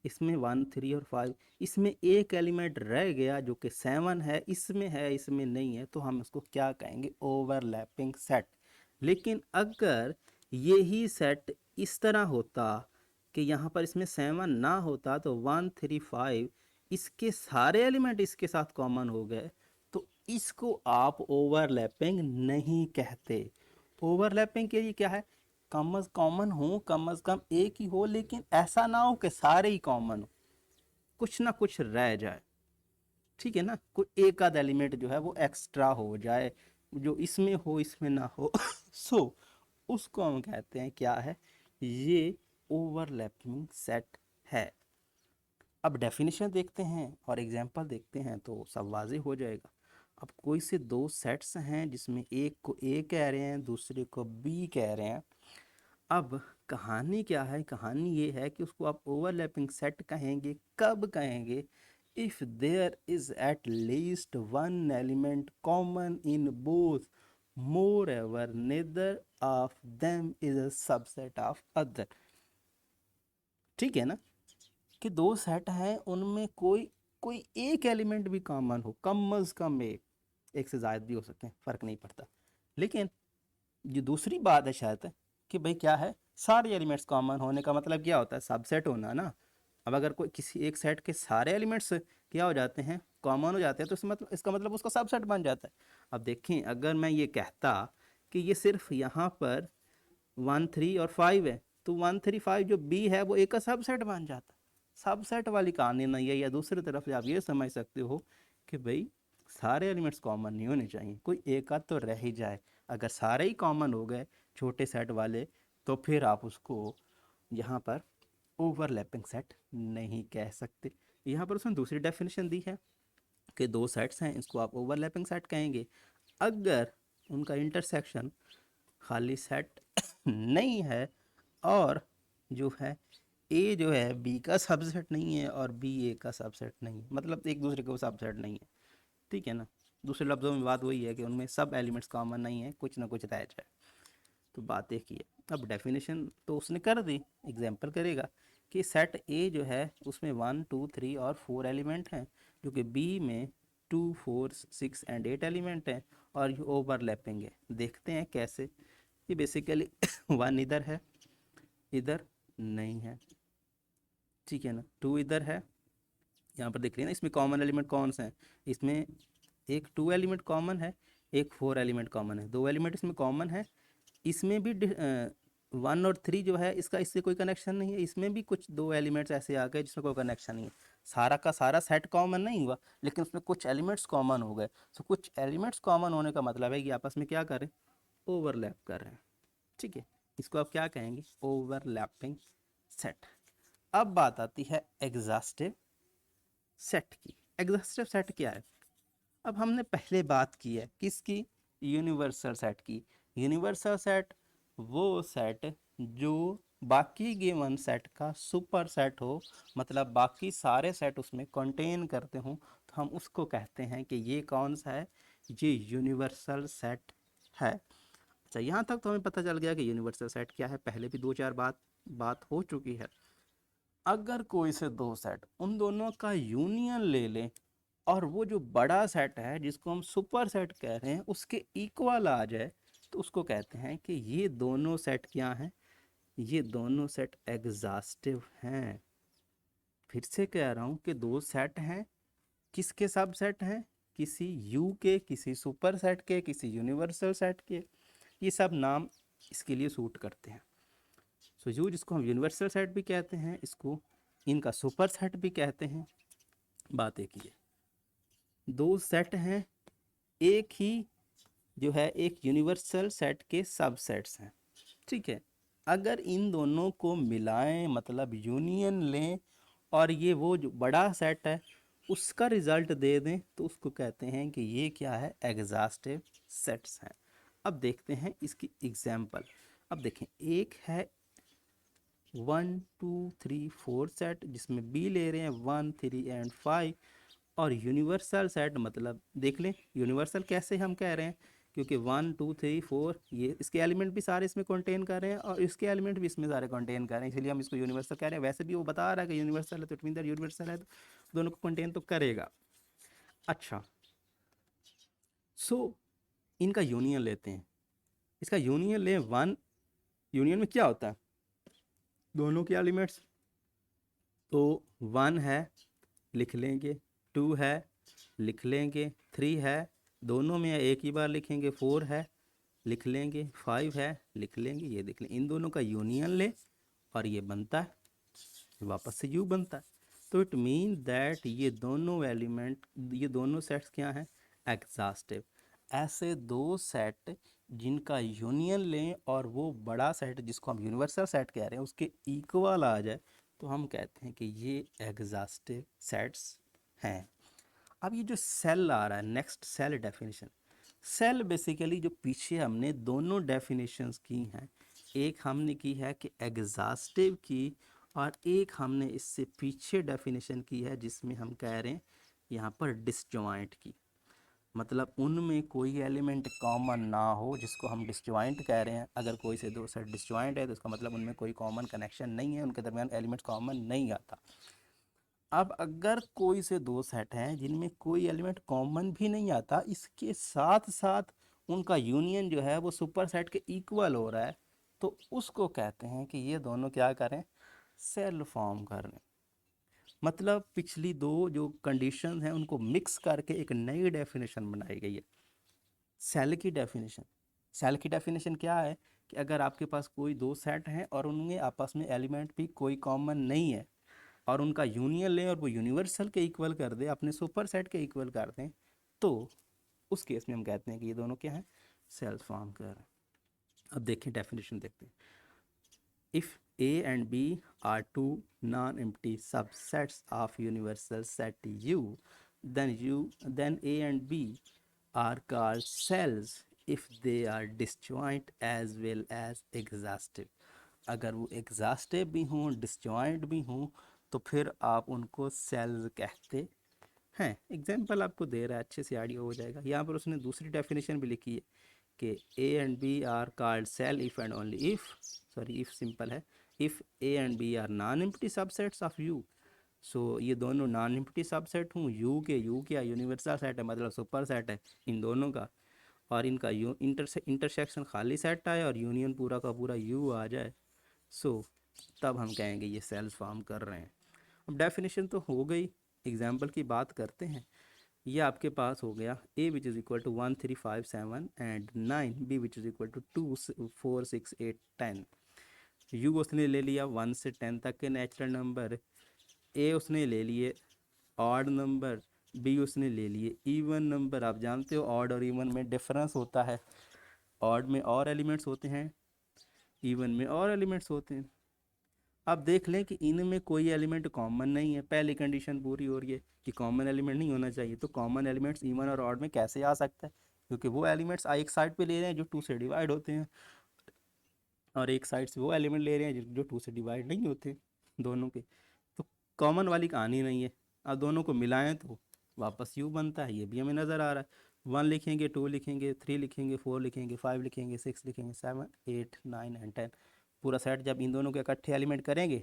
इसमें 1 3 और 5, इसमें एक एलिमेंट रह गया जो कि 7 है इसमें नहीं है, तो हम उसको क्या कहेंगे, ओवरलैपिंग सेट। लेकिन अगर यही सेट इस तरह होता कि यहाँ पर इसमें 7 ना होता तो 135 इसके सारे एलिमेंट इसके साथ कॉमन हो गए, तो इसको आप ओवरलैपिंग नहीं कहते। ओवरलैपिंग के लिए क्या है, कॉमन हो, कम अज कम एक ही हो, लेकिन ऐसा ना हो कि सारे ही कॉमन हो, कुछ ना कुछ रह जाए। ठीक है ना, कोई एक आध एलिमेंट जो है वो एक्स्ट्रा हो जाए, जो इसमें हो इसमें ना हो सो उसको हम कहते हैं क्या है, ये ओवरलैपिंग सेट है। अब डेफिनेशन देखते हैं और एग्जांपल देखते हैं तो सब वाज़ेह हो जाएगा। अब कोई से दो सेट्स हैं जिसमें एक को ए कह रहे हैं, दूसरे को बी कह रहे हैं। अब कहानी क्या है, कहानी ये है कि उसको आप ओवरलैपिंग सेट कहेंगे, कब कहेंगे, if there is at least one element common in both, moreover neither of them is a subset of other. ठीक है ना, कि दो सेट हैं उनमें कोई कोई एक एलिमेंट भी कॉमन हो, कम अज कम एक से ज़्यादा भी हो सकते हैं, फ़र्क नहीं पड़ता। लेकिन जो दूसरी बात है शायद कि भाई क्या है, सारे एलिमेंट्स कॉमन होने का मतलब क्या होता है, सबसेट होना ना। अब अगर कोई किसी एक सेट के सारे एलिमेंट्स क्या हो जाते हैं, कॉमन हो जाते हैं, तो इसका मतलब उसका सबसेट बन जाता है। अब देखें, अगर मैं ये कहता कि ये सिर्फ यहाँ पर 1 3 और 5 है, तो 1 3 5 जो बी है वो एक का सबसेट बन जाता है। सबसेट वाली कहानी नहीं है। या दूसरी तरफ से आप ये समझ सकते हो कि भाई सारे एलिमेंट्स कॉमन नहीं होने चाहिए, कोई एक आध तो रह ही जाए। अगर सारे ही कॉमन हो गए छोटे सेट वाले, तो फिर आप उसको यहाँ पर ओवरलैपिंग सेट नहीं कह सकते। यहाँ पर उसने दूसरी डेफिनेशन दी है कि दो सेट्स हैं, इसको आप ओवरलैपिंग सेट कहेंगे अगर उनका इंटरसेक्शन खाली सेट नहीं है, और जो है ए जो है बी का सबसेट नहीं है और बी ए का सबसेट नहीं है, मतलब एक दूसरे का सबसेट नहीं है। ठीक है ना, दूसरे लफ्ज़ों में बात वही है कि उनमें सब एलिमेंट्स कॉमन नहीं है, कुछ ना कुछ रह जाए। तो बात एक ही है। अब डेफिनेशन तो उसने कर दी, एग्जाम्पल करेगा कि सेट ए जो है उसमें 1 2 3 और 4 एलिमेंट हैं, जो कि बी में 2 4 6 एंड 8 एलिमेंट हैं, और ये ओवरलैपिंग है। देखते हैं कैसे। ये बेसिकली 1 इधर है, इधर नहीं है। ठीक है ना, 2 इधर है, यहाँ पर देख रही है ना, इसमें कॉमन एलिमेंट कौन से हैं, इसमें एक 2 एलिमेंट कॉमन है, एक 4 एलिमेंट कॉमन है, 2 एलिमेंट इसमें कॉमन है। इसमें भी 1 और 3 जो है इसका इससे कोई कनेक्शन नहीं है, इसमें भी कुछ 2 एलिमेंट्स ऐसे आ गए जिसमें कोई कनेक्शन नहीं है। सारा का सारा सेट कॉमन नहीं हुआ, लेकिन उसमें कुछ एलिमेंट्स कॉमन हो गए। तो कुछ एलिमेंट्स कॉमन होने का मतलब है कि आपस में क्या कर रहे हैं, ओवरलैप कर रहे हैं। ठीक है, इसको आप क्या कहेंगे, ओवरलैपिंग सेट। अब बात आती है एग्जॉस्टिव सेट की। एग्जॉस्टिव सेट क्या है, अब हमने पहले बात की है किसकी, यूनिवर्सल सेट की। यूनिवर्सल सेट वो सेट जो बाकी गिवन सेट का सुपर सेट हो, मतलब बाकी सारे सेट उसमें कंटेन करते हों, तो हम उसको कहते हैं कि ये कौन सा है, ये यूनिवर्सल सेट है। अच्छा, यहाँ तक तो हमें पता चल गया कि यूनिवर्सल सेट क्या है, पहले भी 2 4 बात हो चुकी है। अगर कोई से दो सेट उन दोनों का यूनियन ले लें, और वो जो बड़ा सेट है जिसको हम सुपर सेट कह रहे हैं उसके इक्वल आ जाए, तो उसको कहते हैं कि ये दोनों सेट क्या हैं, ये दोनों सेट एग्जॉस्टिव हैं। फिर से कह रहा हूँ कि दो सेट हैं, किसके सब सेट हैं, किसी यू के, किसी सुपर सेट के, किसी यूनिवर्सल सेट के। ये सब नाम इसके लिए सूट करते हैं। सो यू जिसको हम यूनिवर्सल सेट भी कहते हैं, इसको इनका सुपर सेट भी कहते हैं। बात एक ही है, दो सेट हैं, एक ही जो है एक यूनिवर्सल सेट के सबसेट्स हैं। ठीक है, अगर इन दोनों को मिलाएं, मतलब यूनियन लें, और ये वो जो बड़ा सेट है उसका रिजल्ट दे दें, तो उसको कहते हैं कि ये क्या है, एग्जॉस्टिव सेट्स हैं। अब देखते हैं इसकी एग्जाम्पल। अब देखें, एक है 1 2 3 4 सेट जिसमें बी ले रहे हैं 1 3 एंड 5, और यूनिवर्सल सेट मतलब देख लें यूनिवर्सल कैसे हम कह रहे हैं, क्योंकि 1 2 3 4 ये इसके एलिमेंट भी सारे इसमें कंटेन कर रहे हैं, और इसके एलिमेंट भी इसमें सारे कंटेन कर रहे हैं, इसलिए हम इसको यूनिवर्सल कह रहे हैं। वैसे भी वो बता रहा है कि यूनिवर्सल है, तो इट मीन दैट यूनिवर्सल है, तो दोनों को कंटेन तो करेगा। अच्छा, सो इनका यूनियन लेते हैं, इसका यूनियन ले 1, यूनियन में क्या होता है, दोनों के एलिमेंट्स, तो 1 है लिख लेंगे, 2 है लिख लेंगे, 3 है दोनों में एक ही बार लिखेंगे, 4 है लिख लेंगे, 5 है लिख लेंगे, ये देख लें इन दोनों का यूनियन ले और ये बनता है, वापस से यू बनता है। तो इट मीन दैट ये दोनों एलिमेंट, ये दोनों सेट्स क्या हैं, एग्जॉस्टिव। ऐसे दो सेट जिनका यूनियन लें और वो बड़ा सेट जिसको हम यूनिवर्सल सेट कह रहे हैं उसके इक्वल आ जाए, तो हम कहते हैं कि ये एग्जॉस्टिव सेट्स हैं। अब ये जो सेल आ रहा है, next cell definition. Cell basically जो पीछे हमने दोनों डेफिनेशंस की हैं, एक हमने की है कि एग्जॉस्टिव की, और एक हमने इससे पीछे डेफिनेशन की है जिसमें हम कह रहे हैं यहाँ पर डिसजॉइंट की, मतलब उनमें कोई एलिमेंट कॉमन ना हो, जिसको हम डिसजॉइंट कह रहे हैं। अगर कोई से दो सेट डिसजॉइंट है तो इसका मतलब उनमें कोई कॉमन कनेक्शन नहीं है, उनके दरमियान एलिमेंट कॉमन नहीं आता। अब अगर कोई से दो सेट हैं जिनमें कोई एलिमेंट कॉमन भी नहीं आता, इसके साथ साथ उनका यूनियन जो है वो सुपर सेट के इक्वल हो रहा है, तो उसको कहते हैं कि ये दोनों क्या करें, सेल फॉर्म कर रहे हैं। मतलब पिछली दो जो कंडीशन हैं उनको मिक्स करके एक नई डेफिनेशन बनाई गई है, सेल की डेफिनेशन। सेल की डेफिनेशन क्या है कि अगर आपके पास कोई दो सेट हैं और उनमें आपस में एलिमेंट भी कोई कॉमन नहीं है और उनका यूनियन लें और वो यूनिवर्सल के इक्वल कर दे, अपने सुपर सेट के इक्वल कर दें, तो उस केस में हम कहते हैं कि ये दोनों क्या हैं, सेल्फ फॉर्म कर रहे हैं। अब देखें डेफिनेशन देखते हैं। If A and B are two non-empty subsets of universal set U, then A and B are called cells if they are disjoint as well as exhaustive। अगर वो एग्जास्टिव भी हों डिसजॉइंट भी हों तो फिर आप उनको सेल्स कहते हैं। एग्जाम्पल आपको दे रहा है, अच्छे से आइडिया हो जाएगा। यहाँ पर उसने दूसरी डेफिनेशन भी लिखी है कि A and B are called cell if and only if, sorry if simple है, if A and B are non empty subsets of U. So ये दोनों नॉन एम्प्टी सबसेट हूँ यू के, यू क्या यूनिवर्सल सेट है मतलब super set है इन दोनों का, और इनका यू इंटरसेक्शन खाली सेट आए और यूनियन पूरा का पूरा यू आ जाए, सो तब हम कहेंगे ये सेल्स फॉर्म कर रहे हैं। अब डेफिनेशन तो हो गई, एग्जाम्पल की बात करते हैं। ये आपके पास हो गया A which is equal to 1 3 5 7 and 9, B which is equal to 2 4 6 8 10। U उसने ले लिया 1 से 10 तक के नेचुरल नंबर, ए उसने ले लिए ऑड नंबर, बी उसने ले लिए इवन नंबर। आप जानते हो ऑड और इवन में डिफरेंस होता है, ऑड में और एलिमेंट्स होते हैं, इवन में और एलिमेंट्स होते हैं। अब देख लें कि इनमें कोई एलिमेंट कॉमन नहीं है, पहली कंडीशन पूरी हो रही है कि कॉमन एलिमेंट नहीं होना चाहिए, तो कॉमन एलिमेंट्स इवन और ऑड में कैसे आ सकता है, क्योंकि वो एलिमेंट्स एक साइड पे ले रहे हैं जो 2 से डिवाइड होते हैं, और एक साइड से वो एलिमेंट ले रहे हैं जो 2 से डिवाइड नहीं होते दोनों के, तो कॉमन वाली कहानी नहीं है। अब दोनों को मिलाएं तो वापस यू बनता है, ये भी हमें नज़र आ रहा है। 1 लिखेंगे, 2 लिखेंगे, 3 लिखेंगे, 4 लिखेंगे, 5 लिखेंगे, 6 लिखेंगे, 7 8 9 एंड 10, पूरा सेट जब इन दोनों के इकट्ठे एलिमेंट करेंगे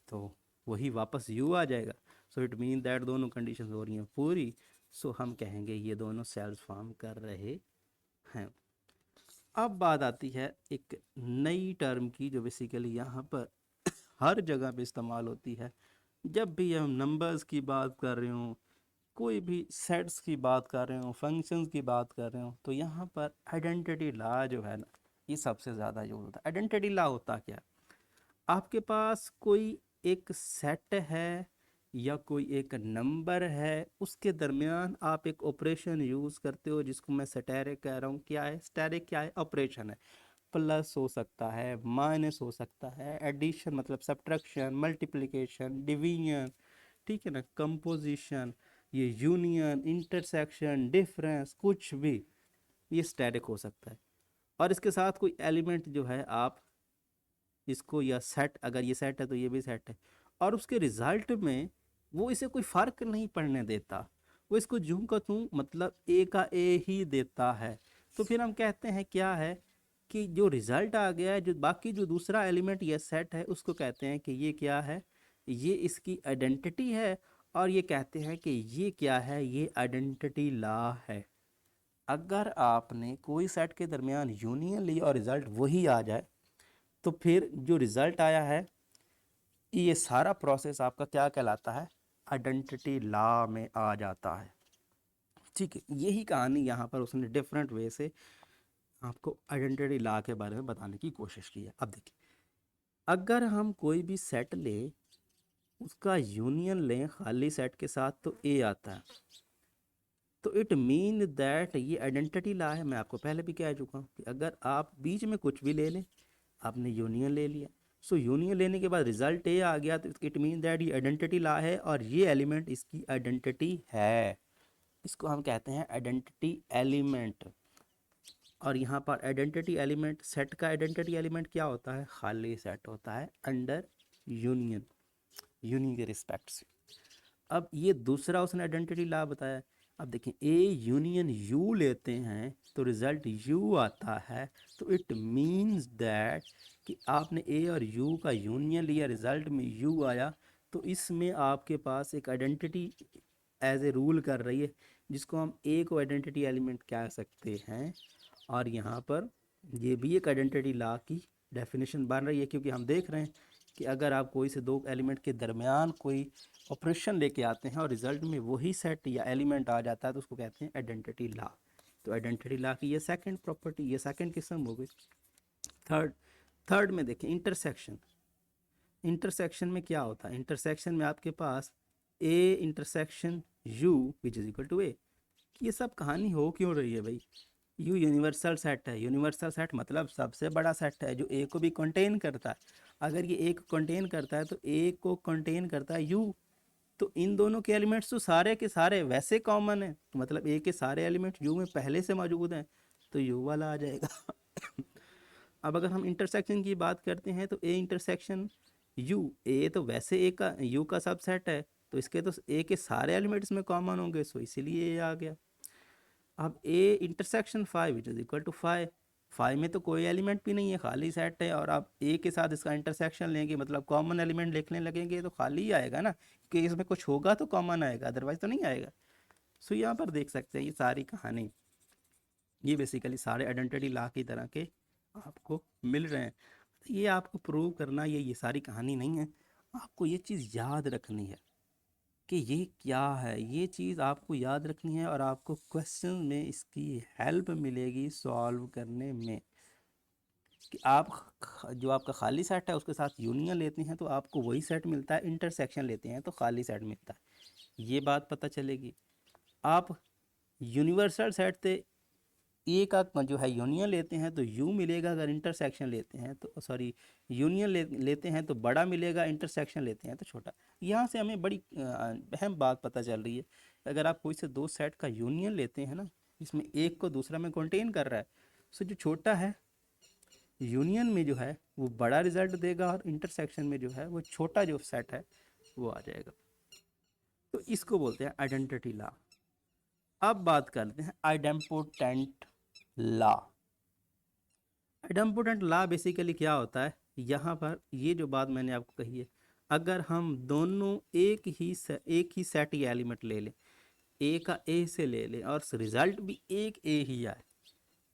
तो वही वापस यू आ जाएगा। सो इट मीन दैट दोनों कंडीशंस हो रही हैं पूरी, सो हम कहेंगे ये दोनों सेल्स फॉर्म कर रहे हैं। अब बात आती है एक नई टर्म की जो बेसिकली यहाँ पर हर जगह पे इस्तेमाल होती है, जब भी हम नंबर्स की बात कर रहे हों, कोई भी सेट्स की बात कर रहे हो, फंक्शंस की बात कर रहे हो, तो यहाँ पर आइडेंटिटी लॉ जो है ना, ये सबसे ज़्यादा यूज होता है। आइडेंटिटी लॉ होता क्या है, आपके पास कोई एक सेट है या कोई एक नंबर है, उसके दरमियान आप एक ऑपरेशन यूज़ करते हो जिसको मैं स्टैटिक कह रहा हूँ। क्या है स्टैटिक, क्या है ऑपरेशन है, प्लस हो सकता है, माइनस हो सकता है, एडिशन मतलब सब्ट्रैक्शन, मल्टीप्लिकेशन, डिवीजन, ठीक है ना, कंपोजिशन, ये यूनियन, इंटरसेक्शन, डिफरेंस, कुछ भी ये स्टैटिक हो सकता है। और इसके साथ कोई एलिमेंट जो है आप इसको, या सेट, अगर ये सेट है तो ये भी सेट है, और उसके रिजल्ट में वो इसे कोई फ़र्क नहीं पड़ने देता, वो इसको जूं का तूं मतलब ए का ए ही देता है, तो फिर हम कहते हैं क्या है कि जो रिजल्ट आ गया है, जो बाकी जो दूसरा एलिमेंट या सेट है उसको कहते हैं कि ये क्या है, ये इसकी आइडेंटिटी है, और ये कहते हैं कि ये क्या है, ये आइडेंटिटी लॉ है। अगर आपने कोई सेट के दरमियान यूनियन ली और रिजल्ट वही आ जाए, तो फिर जो रिज़ल्ट आया है ये सारा प्रोसेस आपका क्या कहलाता है, आइडेंटिटी लॉ में आ जाता है। ठीक है, यही कहानी यहाँ पर उसने डिफरेंट वे से आपको आइडेंटिटी लॉ के बारे में बताने की कोशिश की है। अब देखिए, अगर हम कोई भी सेट लें, उसका यूनियन लें खाली सेट के साथ, तो ए आता है, तो इट मीन दैट ये आइडेंटिटी लॉ है। मैं आपको पहले भी कह चुका हूँ कि अगर आप बीच में कुछ भी ले लें, आपने यूनियन ले लिया, सो यूनियन लेने के बाद रिजल्ट ए आ गया, तो इट मीन दैट ये आइडेंटिटी लॉ है और ये एलिमेंट इसकी आइडेंटिटी है। इसको हम कहते हैं आइडेंटिटी एलिमेंट। और यहाँ पर आइडेंटिटी एलिमेंट, सेट का आइडेंटिटी एलिमेंट क्या होता है, खाली सेट होता है अंडर यूनियन, यूनियन के रिस्पेक्ट से। अब ये दूसरा उसने आइडेंटिटी लॉ बताया। अब देखें, ए यूनियन यू लेते हैं तो रिजल्ट यू आता है, तो इट मीन्स दैट कि आपने ए और यू का यूनियन लिया, रिजल्ट में यू आया, तो इसमें आपके पास एक आइडेंटिटी एज ए रूल कर रही है, जिसको हम ए को आइडेंटिटी एलिमेंट कह सकते हैं। और यहाँ पर ये भी एक आइडेंटिटी लॉ की डेफिनेशन बन रही है, क्योंकि हम देख रहे हैं कि अगर आप कोई से दो एलिमेंट के दरमियान कोई ऑपरेशन लेके आते हैं और रिजल्ट में वही सेट या एलिमेंट आ जाता है, तो उसको कहते हैं आइडेंटिटी लॉ। तो आइडेंटिटी लॉ की ये सेकंड प्रॉपर्टी, ये सेकंड किस्म हो गई। थर्ड में देखें, इंटरसेक्शन। इंटरसेक्शन में क्या होता है, इंटरसेक्शन में आपके पास A intersection U which is equal to A. ये सब कहानी हो क्यों रही है भाई, यू यूनिवर्सल सेट है। यूनिवर्सल सेट मतलब सबसे बड़ा सेट है जो ए को भी कंटेन करता है। अगर ये ए को कंटेन करता है तो ए को कंटेन करता है यू, तो इन दोनों के एलिमेंट्स तो सारे के सारे वैसे कॉमन है, मतलब ए के सारे एलिमेंट्स यू में पहले से मौजूद हैं, तो यू वाला आ जाएगा। अब अगर हम इंटरसेक्शन की बात करते हैं, तो ए इंटरसेक्शन यू, ए तो वैसे ए का यू का सबसेट है, तो इसके तो ए के सारे एलिमेंट्स में कॉमन होंगे, सो इसीलिए ए आ गया। अब A intersection five it is equal to five. Five में तो कोई एलिमेंट भी नहीं है, खाली सेट है, और आप ए के साथ इसका इंटरसेक्शन लेंगे, मतलब कॉमन एलिमेंट लिखने लगेंगे, तो खाली ही आएगा ना, कि इसमें कुछ होगा तो कॉमन आएगा, अदरवाइज तो नहीं आएगा। सो यहाँ पर देख सकते हैं ये सारी कहानी, ये बेसिकली सारे आइडेंटिटी लॉ की तरह के आपको मिल रहे हैं। ये आपको प्रूव करना, ये सारी कहानी नहीं है, आपको ये चीज़ याद रखनी है कि ये क्या है, ये चीज़ आपको याद रखनी है, और आपको क्वेश्चन में इसकी हेल्प मिलेगी सॉल्व करने में। कि आप जो आपका खाली सेट है उसके साथ यूनियन लेते हैं तो आपको वही सेट मिलता है, इंटरसेक्शन लेते हैं तो खाली सेट मिलता है, ये बात पता चलेगी। आप यूनिवर्सल सेट से ए का जो है यूनियन लेते हैं तो यू मिलेगा, अगर इंटरसेक्शन लेते हैं तो सॉरी यूनियन लेते हैं तो बड़ा मिलेगा, इंटरसेक्शन लेते हैं तो छोटा। यहाँ से हमें बड़ी अहम बात पता चल रही है, अगर आप कोई से दो सेट का यूनियन लेते हैं ना, इसमें एक को दूसरा में कंटेन कर रहा है, सो जो छोटा है यूनियन में जो है वो बड़ा रिजल्ट देगा, और इंटरसेक्शन में जो है वो छोटा जो सेट है वो आ जाएगा। तो इसको बोलते हैं आइडेंटिटी लॉ। अब बात करते हैं idempotent law. Idempotent law basically क्या होता है, यहाँ पर ये जो बात मैंने आपको कही है, अगर हम दोनों एक ही सेट या एलिमेंट ले लें, ए का ए से ले लें और रिजल्ट भी एक ए ही आए,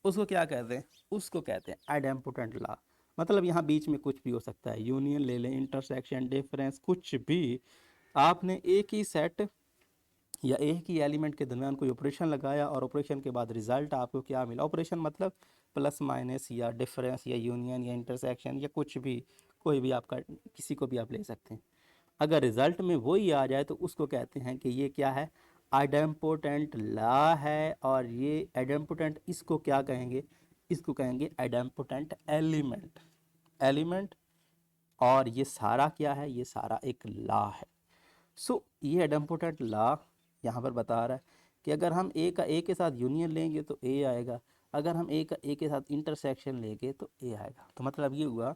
उसको क्या कहते हैं, उसको कहते हैं आइडेम्पोटेंट लॉ। मतलब यहाँ बीच में कुछ भी हो सकता है, यूनियन ले लें, इंटरसेक्शन, डिफरेंस, कुछ भी, आपने एक ही सेट या एक ही एलिमेंट के दरमियान कोई ऑपरेशन लगाया और ऑपरेशन के बाद रिजल्ट आपको क्या मिला, ऑपरेशन मतलब प्लस माइनस या डिफरेंस या यूनियन या इंटरसेक्शन या कुछ भी, कोई भी आपका, किसी को भी आप ले सकते हैं, अगर रिजल्ट में वही आ जाए तो उसको कहते हैं कि ये क्या है, आइडेम्पोटेंट लॉ है। और ये आइडेम्पोटेंट, इसको क्या कहेंगे, इसको कहेंगे आइडेम्पोटेंट एलिमेंट। एलिमेंट, और ये सारा क्या है, ये सारा एक लॉ है। सो ये आइडेम्पोटेंट लॉ यहाँ पर बता रहा है कि अगर हम ए का ए के साथ यूनियन लेंगे तो ए आएगा, अगर हम ए का ए के साथ इंटरसेक्शन लेंगे तो ए आएगा। तो मतलब ये हुआ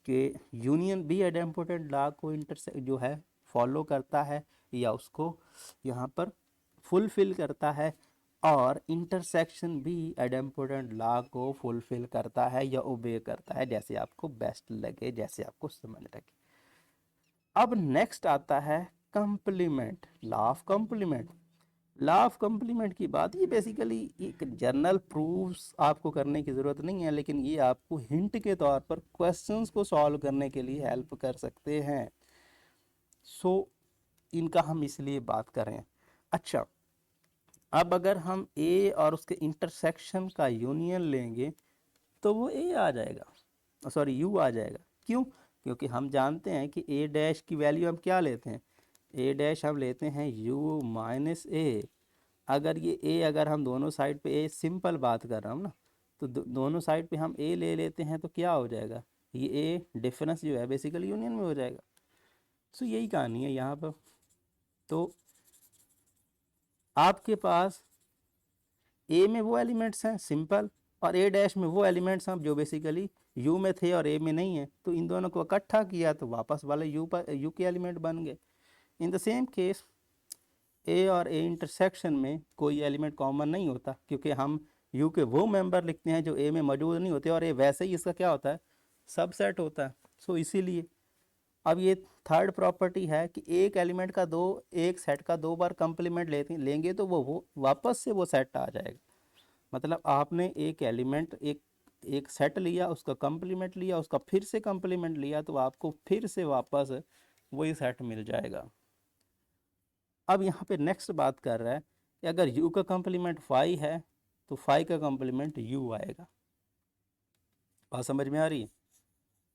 कि यूनियन भी आइडेम्पोटेंट लॉ को जो है फॉलो करता है, या उसको यहाँ पर फुलफिल करता है, और इंटरसेक्शन भी आइडेम्पोटेंट लॉ को फुलफिल करता है या ओबे करता है, जैसे आपको बेस्ट लगे, जैसे आपको समझ लगे। अब नेक्स्ट आता है complement, law of complement. Law of complement की बात, ये बेसिकली एक जनरल प्रूफ्स आपको करने की ज़रूरत नहीं है, लेकिन ये आपको हिंट के तौर पर क्वेश्चंस को सॉल्व करने के लिए हेल्प कर सकते हैं। सो इनका हम इसलिए बात कर रहे हैं। अच्छा, अब अगर हम ए और उसके इंटरसेक्शन का यूनियन लेंगे तो वो ए आ जाएगा, सॉरी यू आ जाएगा। क्यों? क्योंकि हम जानते हैं कि ए डैश की वैल्यू हम क्या लेते हैं, ए डैश हम लेते हैं यू माइनस ए। अगर ये ए, अगर हम दोनों साइड पे ए, सिंपल बात कर रहा हूँ ना, तो दोनों साइड पे हम ए ले लेते हैं तो क्या हो जाएगा, ये ए डिफरेंस जो है बेसिकली यूनियन में हो जाएगा। सो यही कहानी है यहाँ पर। तो आपके पास ए में वो एलिमेंट्स हैं सिंपल, और ए डैश में वो एलिमेंट्स हैं जो बेसिकली यू में थे और ए में नहीं है, तो इन दोनों को इकट्ठा किया तो वापस वाले यू के एलिमेंट बन गए। इन द सेम केस ए और ए इंटरसेक्शन में कोई एलिमेंट कॉमन नहीं होता, क्योंकि हम यू के वो मेंबर लिखते हैं जो ए में मौजूद नहीं होते, और ए वैसे ही इसका क्या होता है, सबसेट होता है। सो इसीलिए अब ये थर्ड प्रॉपर्टी है कि एक एलिमेंट का दो, एक सेट का दो बार कंप्लीमेंट लेंगे तो वो वापस से वो सेट आ जाएगा। मतलब आपने एक एलिमेंट, एक एक सेट लिया, उसका कंप्लीमेंट लिया, उसका फिर से कंप्लीमेंट लिया, तो आपको फिर से वापस वही सेट मिल जाएगा। अब यहाँ पे नेक्स्ट बात कर रहा है कि अगर u का कंप्लीमेंट 5 है तो 5 का कंप्लीमेंट u आएगा। बात समझ में आ रही है?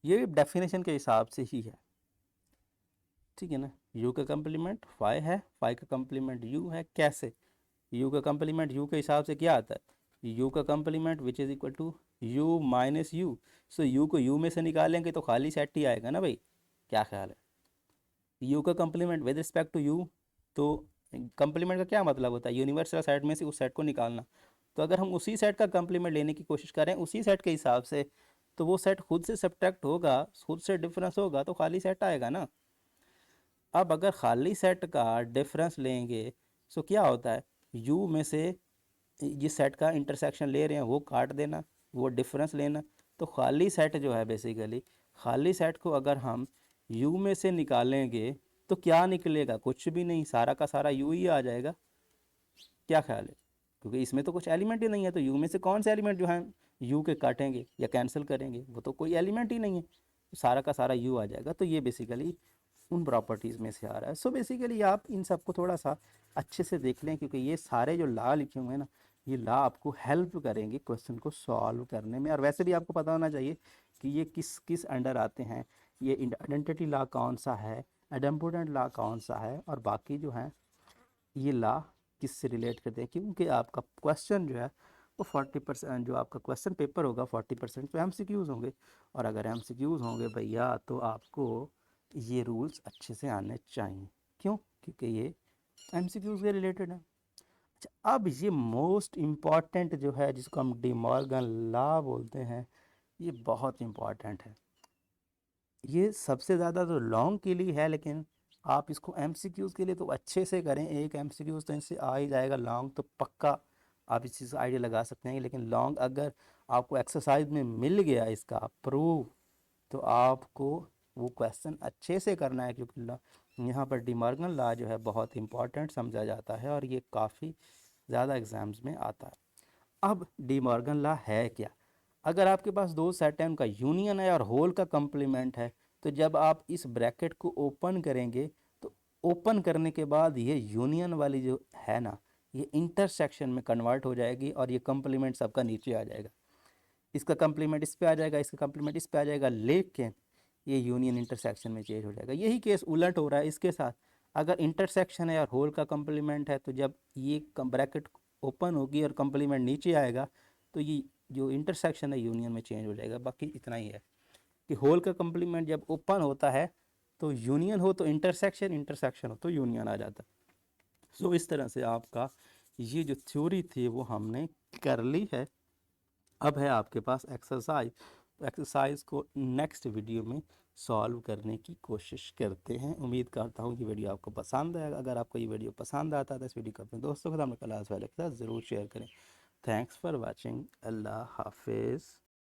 ये डेफिनेशन के हिसाब से ही है, ठीक है ना। u का कंप्लीमेंट 5 है, 5 का कंप्लीमेंट u है। कैसे? u का कंप्लीमेंट u के हिसाब से क्या आता है, u का complement which is equal to u minus U. So u को u में से निकालेंगे तो खाली सेट ही आएगा ना भाई, क्या ख्याल है? u का complement with respect to u, तो कंप्लीमेंट का क्या मतलब होता है, यूनिवर्सल सेट में से उस सेट को निकालना। तो अगर हम उसी सेट का कंप्लीमेंट लेने की कोशिश करें उसी सेट के हिसाब से, तो वो सेट खुद से सब्ट्रैक्ट होगा, खुद से डिफरेंस होगा, तो खाली सेट आएगा ना। अब अगर खाली सेट का डिफरेंस लेंगे तो क्या होता है, u में से जिस सेट का इंटरसेक्शन ले रहे हैं वो काट देना, वो डिफरेंस लेना। तो खाली सेट जो है बेसिकली, खाली सेट को अगर हम u में से निकालेंगे तो क्या निकलेगा, कुछ भी नहीं, सारा का सारा u ही आ जाएगा। क्या ख्याल है? क्योंकि इसमें तो कुछ एलिमेंट ही नहीं है, तो u में से कौन से एलिमेंट जो है u के काटेंगे या कैंसिल करेंगे, वो तो कोई एलिमेंट ही नहीं है, तो सारा का सारा u आ जाएगा। तो ये बेसिकली उन प्रॉपर्टीज़ में से आ रहा है। सो बेसिकली आप इन सबको थोड़ा सा अच्छे से देख लें, क्योंकि ये सारे जो लॉ लिखे हुए हैं ना, ये लॉ आपको हेल्प करेंगे क्वेश्चन को सॉल्व करने में। और वैसे भी आपको पता होना चाहिए कि ये किस किस अंडर आते हैं, ये आइडेंटिटी लॉ कौन सा है, एडम्पोडेंट लॉ कौन सा है, और बाकी जो है ये लॉ किससे रिलेट करते हैं। क्योंकि आपका क्वेश्चन जो है वो 40%, जो आपका क्वेश्चन पेपर होगा 40% तो MCQs होंगे, और अगर MCQs होंगे भैया तो आपको ये रूल्स अच्छे से आने चाहिए। क्यों? क्योंकि ये MCQs के रिलेटेड है। अच्छा, अब ये मोस्ट इम्पॉर्टेंट जो है जिसको हम डी मॉर्गन लॉ बोलते हैं, ये बहुत इम्पॉर्टेंट है। ये सबसे ज़्यादा तो लॉन्ग के लिए है, लेकिन आप इसको MCQs के लिए तो अच्छे से करें, एक MCQs तो इनसे आ ही जाएगा, लॉन्ग तो पक्का आप इस चीज़ का आइडिया लगा सकते हैं। लेकिन लॉन्ग अगर आपको एक्सरसाइज में मिल गया इसका प्रूफ, तो आपको वो क्वेश्चन अच्छे से करना है, क्योंकि यहाँ पर डिमॉर्गन लॉ जो है बहुत इंपॉर्टेंट समझा जाता है और ये काफ़ी ज़्यादा एग्ज़ाम्स में आता है। अब डिमॉर्गन लॉ है क्या? अगर आपके पास दो सेट हैं, उनका यूनियन है और होल का कंप्लीमेंट है, तो जब आप इस ब्रैकेट को ओपन करेंगे तो ओपन करने के बाद ये यूनियन वाली जो है ना, ये इंटरसेक्शन में कन्वर्ट हो जाएगी और ये कंप्लीमेंट सबका नीचे आ जाएगा। इसका कंप्लीमेंट इस पे आ जाएगा, इसका कंप्लीमेंट इस पे आ जाएगा, लेकिन ये यूनियन इंटरसेक्शन में चेंज हो जाएगा। यही केस उलट हो रहा है इसके साथ। अगर इंटरसेक्शन है और होल का कंप्लीमेंट है, तो जब ये ब्रैकेट ओपन होगी और कंप्लीमेंट नीचे आएगा, तो ये जो इंटरसेक्शन है यूनियन में चेंज हो जाएगा। बाकी इतना ही है कि होल का कंप्लीमेंट जब ओपन होता है तो यूनियन हो तो इंटरसेक्शन, इंटरसेक्शन हो तो यूनियन आ जाता है। सो इस तरह से आपका ये जो थ्योरी थी वो हमने कर ली है। अब है आपके पास एक्सरसाइज। तो एक्सरसाइज को नेक्स्ट वीडियो में सॉल्व करने की कोशिश करते हैं। उम्मीद करता हूँ कि वीडियो आपको पसंद आएगा। अगर आपको ये वीडियो पसंद आता है तो इस वीडियो को अपने दोस्तों के सामने, क्लास वाले के साथ ज़रूर शेयर करें। Thanks for watching. अल्लाह हाफिज़।